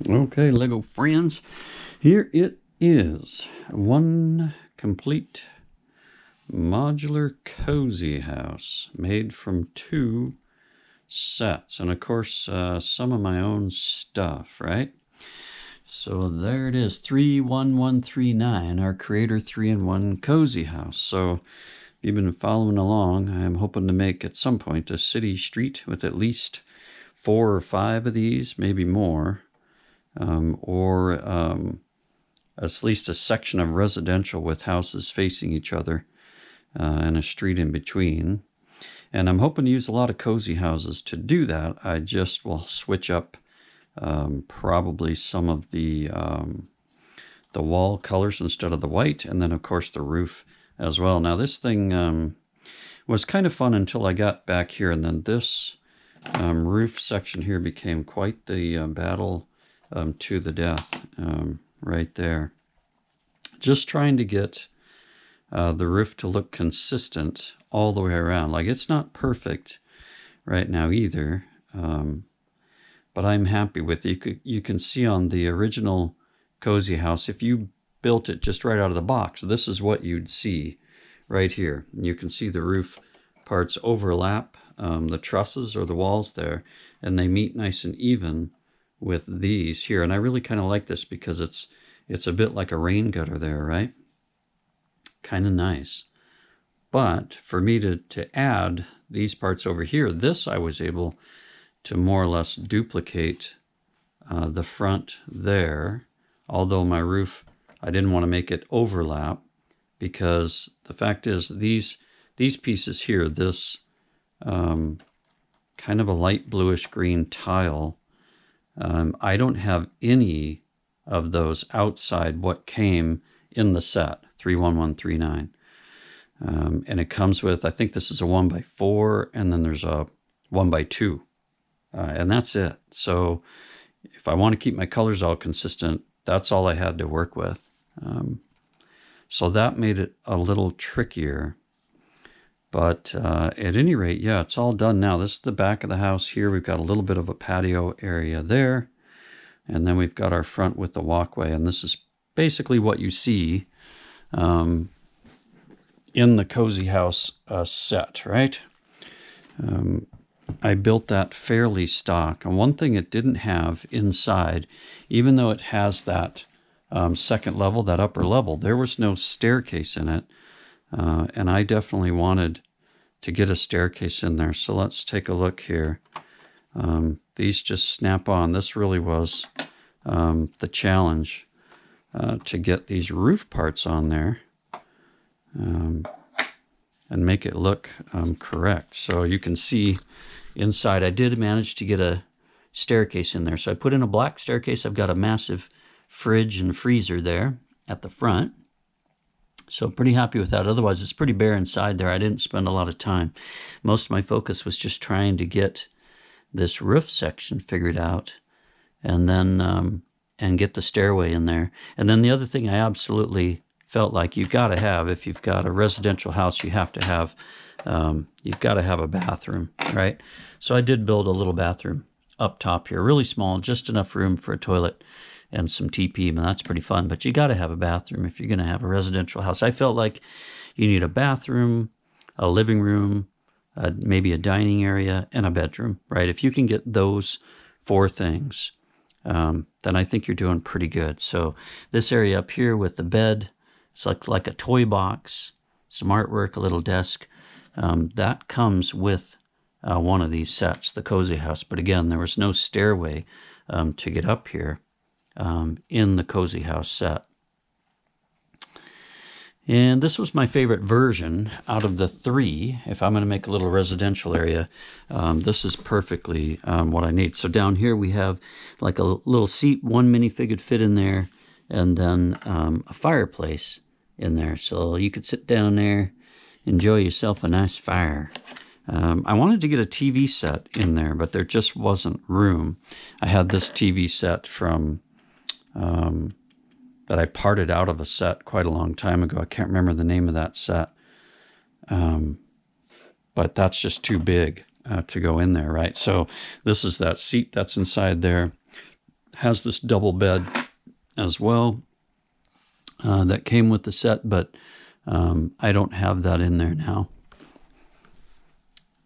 Okay, Lego friends, here it is. One complete modular cozy house made from 2 sets. And of course, some of my own stuff, right? So there it is, 31139, our Creator 3-in-1 cozy house. So if you've been following along, I'm hoping to make at some point a city street with at least 4 or 5 of these, maybe more. Or at least a section of residential with houses facing each other and a street in between. And I'm hoping to use a lot of cozy houses to do that. I just will switch up probably some of the wall colors instead of the white, and then of course the roof as well. Now this thing was kind of fun until I got back here, and then this roof section here became quite the battle to the death right there. Just trying to get the roof to look consistent all the way around. Like, it's not perfect right now either, but I'm happy with it. You can see on the original cozy house, if you built it just right out of the box, this is what you'd see right here. You can see the roof parts overlap the trusses or the walls there, and they meet nice and even with these here. And I really kind of like this because it's a bit like a rain gutter there, right? Kind of nice. But for me to add these parts over here, this I was able to more or less duplicate the front there, although my roof, I didn't want to make it overlap, because the fact is these pieces here, this kind of a light bluish green tile, I don't have any of those outside what came in the set, 31139. And it comes with, I think this is a 1x4, and then there's a 1x2. And that's it. So if I want to keep my colors all consistent, that's all I had to work with. So that made it a little trickier. But at any rate, yeah, it's all done now. This is the back of the house here. We've got a little bit of a patio area there. And then we've got our front with the walkway. And this is basically what you see in the cozy house set, right? I built that fairly stock. And one thing it didn't have inside, even though it has that second level, that upper level, there was no staircase in it. And I definitely wanted to get a staircase in there. So let's take a look here. These just snap on. This really was the challenge to get these roof parts on there and make it look correct. So you can see inside I did manage to get a staircase in there. So I put in a black staircase. I've got a massive fridge and freezer there at the front. So pretty happy with that. Otherwise, it's pretty bare inside there. I didn't spend a lot of time. Most of my focus was just trying to get this roof section figured out, and then and get the stairway in there. And then the other thing I absolutely felt like you've got to have, if you've got a residential house, you have to have, you've got to have a bathroom, right? So I did build a little bathroom up top here, really small, just enough room for a toilet and some TP, and that's pretty fun. But you got to have a bathroom if you're going to have a residential house. I felt like you need a bathroom, a living room, maybe a dining area, and a bedroom, right? If you can get those 4 things, then I think you're doing pretty good. So this area up here with the bed, it's like a toy box, some artwork, a little desk. That comes with one of these sets, the cozy house. But again, there was no stairway to get up here in the cozy house set. And this was my favorite version out of the 3. If I'm going to make a little residential area, this is perfectly what I need. So down here we have like a little seat, 1 minifig could fit in there, and then a fireplace in there. So you could sit down there, enjoy yourself a nice fire. I wanted to get a TV set in there, but there just wasn't room. I had this TV set from that I parted out of a set quite a long time ago. I can't remember the name of that set. But that's just too big to go in there, right? So this is that seat that's inside there. has this double bed as well that came with the set, but I don't have that in there now.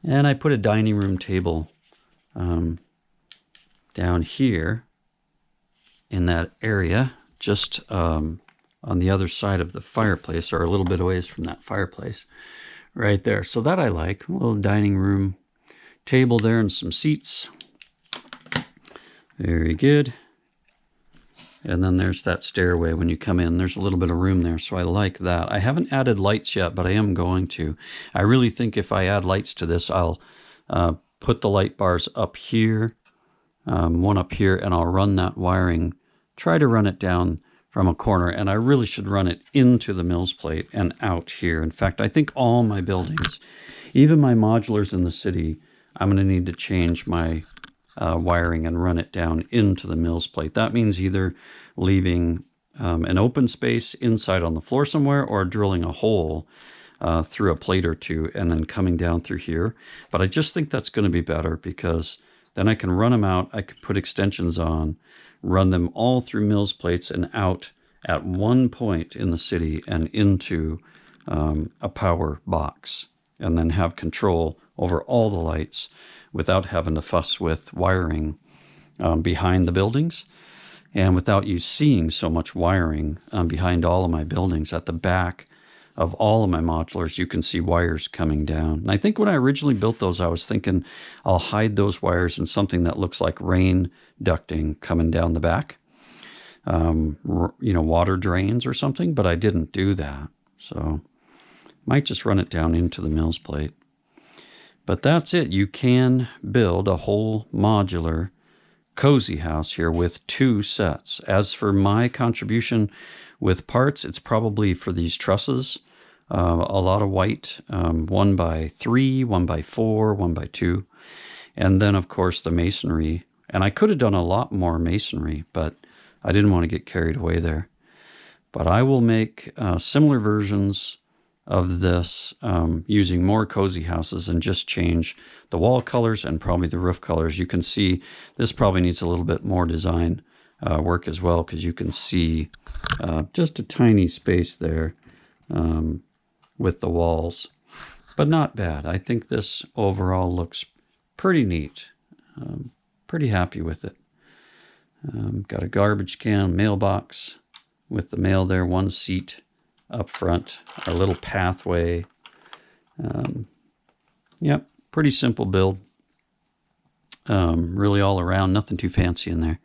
And I put a dining room table down here in that area, just on the other side of the fireplace, or a little bit away from that fireplace right there. So that I like. A little dining room table there and some seats. Very good. And then there's that stairway when you come in. There's a little bit of room there, so I like that. I haven't added lights yet, but I am going to. I really think if I add lights to this, I'll put the light bars up here, one up here, and I'll run that wiring, try to run it down from a corner, and I really should run it into the Mills plate and out here. In fact, I think all my buildings, even my modulars in the city, I'm going to need to change my wiring and run it down into the Mills plate. That means either leaving an open space inside on the floor somewhere, or drilling a hole through a plate or two and then coming down through here. But I just think that's going to be better, because then I can run them out, I can put extensions on, run them all through Mills plates and out at one point in the city and into a power box, and then have control over all the lights without having to fuss with wiring behind the buildings, and without you seeing so much wiring behind all of my buildings. At the back of all of my modulars, you can see wires coming down. And I think when I originally built those, I was thinking I'll hide those wires in something that looks like rain ducting coming down the back, water drains or something, but I didn't do that. So might just run it down into the Mills plate. But that's it. You can build a whole modular cozy house here with 2 sets. As for my contribution with parts, it's probably for these trusses, a lot of white, 1x3, 1x4, 1x2, and then of course the masonry. And I could have done a lot more masonry, but I didn't want to get carried away there. But I will make similar versions of this using more cozy houses, and just change the wall colors and probably the roof colors. You can see this probably needs a little bit more design work as well, because you can see just a tiny space there with the walls, but not bad. I think this overall looks pretty neat. Pretty happy with it. Got a garbage can, mailbox with the mail there, 1 seat up front, our little pathway. Yep, pretty simple build. Really all around, nothing too fancy in there.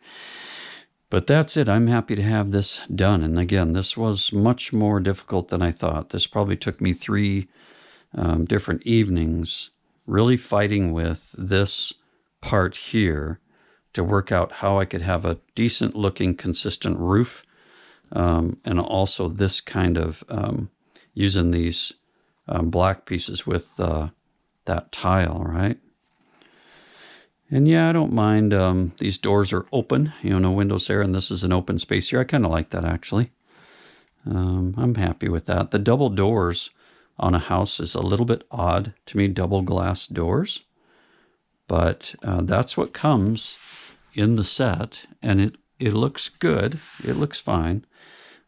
But that's it. I'm happy to have this done. And again, this was much more difficult than I thought. This probably took me 3 different evenings really fighting with this part here to work out how I could have a decent looking, consistent roof. And also this kind of using these black pieces with that tile, right? And yeah, I don't mind. These doors are open, no windows there, and this is an open space here. I kind of like that, actually. I'm happy with that. The double doors on a house is a little bit odd to me, double glass doors. But that's what comes in the set, and it looks good. It looks fine.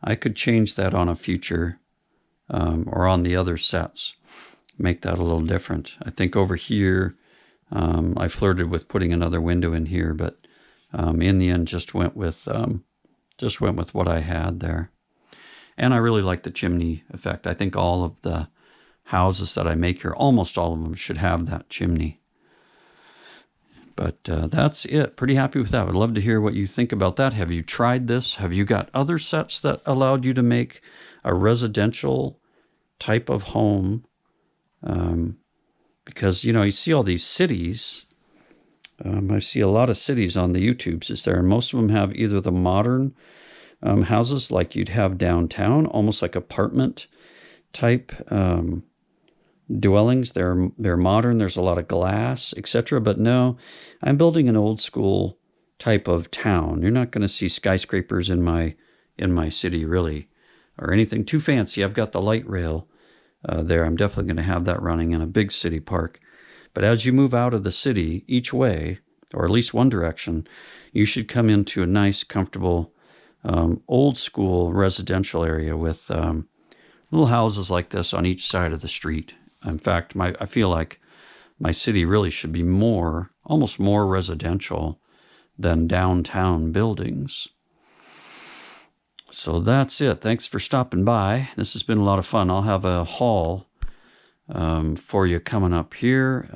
I could change that on a future or on the other sets, make that a little different. I think over here, I flirted with putting another window in here, but in the end, just went with what I had there. And I really like the chimney effect. I think all of the houses that I make here, almost all of them, should have that chimney. But that's it. Pretty happy with that. I'd love to hear what you think about that. Have you tried this? Have you got other sets that allowed you to make a residential type of home? Because, you see all these cities. I see a lot of cities on the YouTubes, is there? And most of them have either the modern houses like you'd have downtown, almost like apartment type dwellings. They're modern. There's a lot of glass, etc. But no, I'm building an old school type of town. You're not going to see skyscrapers in my city, really, or anything too fancy. I've got the light rail there. I'm definitely going to have that running in a big city park. But as you move out of the city each way, or at least one direction, you should come into a nice, comfortable, old school residential area with little houses like this on each side of the street. In fact, I feel like my city really should be almost more residential than downtown buildings. So that's it. Thanks for stopping by. This has been a lot of fun. I'll have a haul for you coming up here.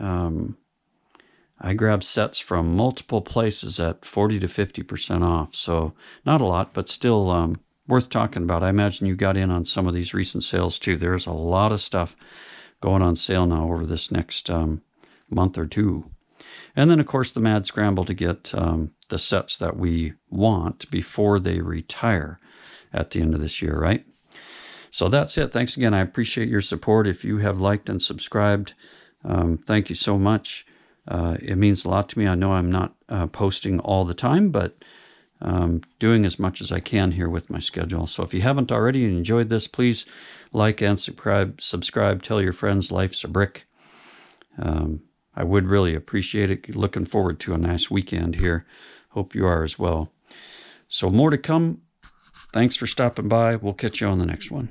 I grabbed sets from multiple places at 40 to 50% off. So not a lot, but still worth talking about. I imagine you got in on some of these recent sales too. There's a lot of stuff going on sale now over this next month or two. And then, of course, the mad scramble to get the sets that we want before they retire at the end of this year, right? So that's it. Thanks again. I appreciate your support. If you have liked and subscribed, thank you so much. It means a lot to me. I know I'm not posting all the time, but doing as much as I can here with my schedule. So if you haven't already and enjoyed this, please like and subscribe. Tell your friends life's a brick. I would really appreciate it. Looking forward to a nice weekend here. Hope you are as well. So more to come. Thanks for stopping by. We'll catch you on the next one.